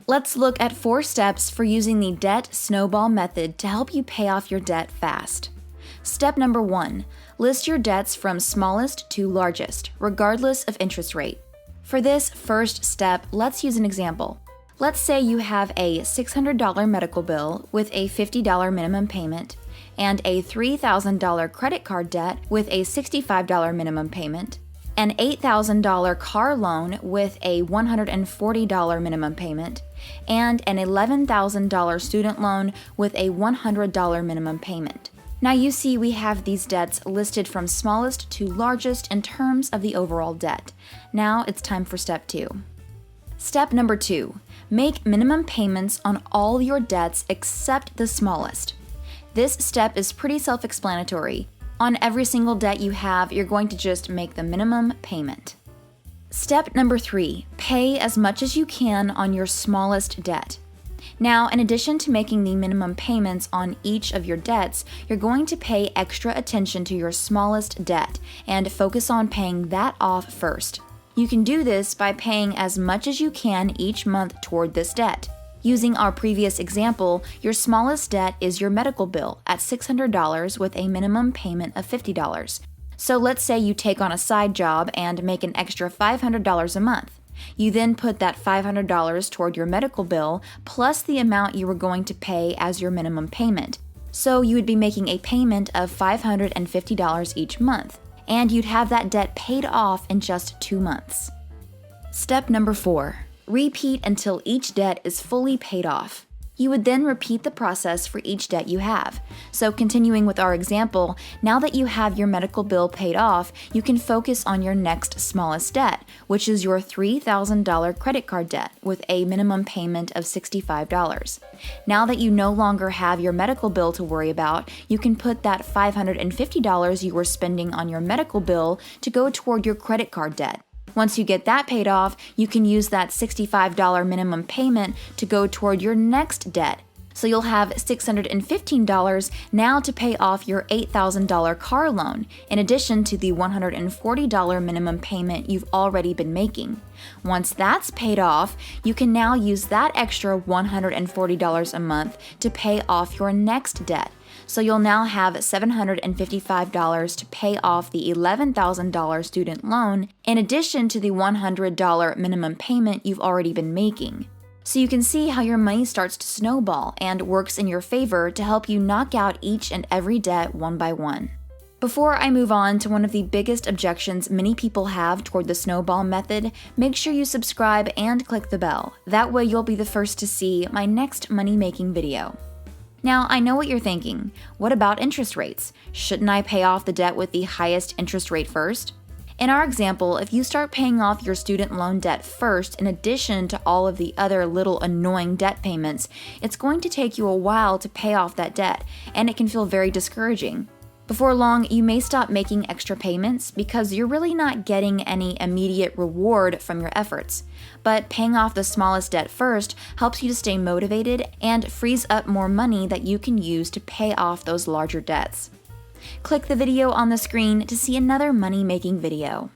Let's look at 4 steps for using the debt snowball method to help you pay off your debt fast. Step number 1, list your debts from smallest to largest, regardless of interest rate. For this first step, let's use an example. Let's say you have a $600 medical bill with a $50 minimum payment and a $3,000 credit card debt with a $65 minimum payment, an $8,000 car loan with a $140 minimum payment, and an $11,000 student loan with a $100 minimum payment. Now you see we have these debts listed from smallest to largest in terms of the overall debt. Now it's time for step 2. Step number 2, make minimum payments on all your debts except the smallest. This step is pretty self-explanatory. On every single debt you have, you're going to just make the minimum payment. Step number 3, pay as much as you can on your smallest debt. Now, in addition to making the minimum payments on each of your debts, you're going to pay extra attention to your smallest debt and focus on paying that off first. You can do this by paying as much as you can each month toward this debt. Using our previous example, your smallest debt is your medical bill at $600 with a minimum payment of $50. So let's say you take on a side job and make an extra $500 a month. You then put that $500 toward your medical bill plus the amount you were going to pay as your minimum payment. So you would be making a payment of $550 each month, and you'd have that debt paid off in just 2 months. Step number 4. Repeat until each debt is fully paid off. You would then repeat the process for each debt you have. So continuing with our example, now that you have your medical bill paid off, you can focus on your next smallest debt, which is your $3,000 credit card debt with a minimum payment of $65. Now that you no longer have your medical bill to worry about, you can put that $550 you were spending on your medical bill to go toward your credit card debt. Once you get that paid off, you can use that $65 minimum payment to go toward your next debt. So you'll have $615 now to pay off your $8,000 car loan, in addition to the $140 minimum payment you've already been making. Once that's paid off, you can now use that extra $140 a month to pay off your next debt. So you'll now have $755 to pay off the $11,000 student loan, in addition to the $100 minimum payment you've already been making. So you can see how your money starts to snowball and works in your favor to help you knock out each and every debt one by one. Before I move on to one of the biggest objections many people have toward the snowball method, make sure you subscribe and click the bell. That way you'll be the first to see my next money-making video. Now, I know what you're thinking. What about interest rates? Shouldn't I pay off the debt with the highest interest rate first? In our example, if you start paying off your student loan debt first in addition to all of the other little annoying debt payments, it's going to take you a while to pay off that debt, and it can feel very discouraging. Before long, you may stop making extra payments because you're really not getting any immediate reward from your efforts. But paying off the smallest debt first helps you to stay motivated and frees up more money that you can use to pay off those larger debts. Click the video on the screen to see another money-making video.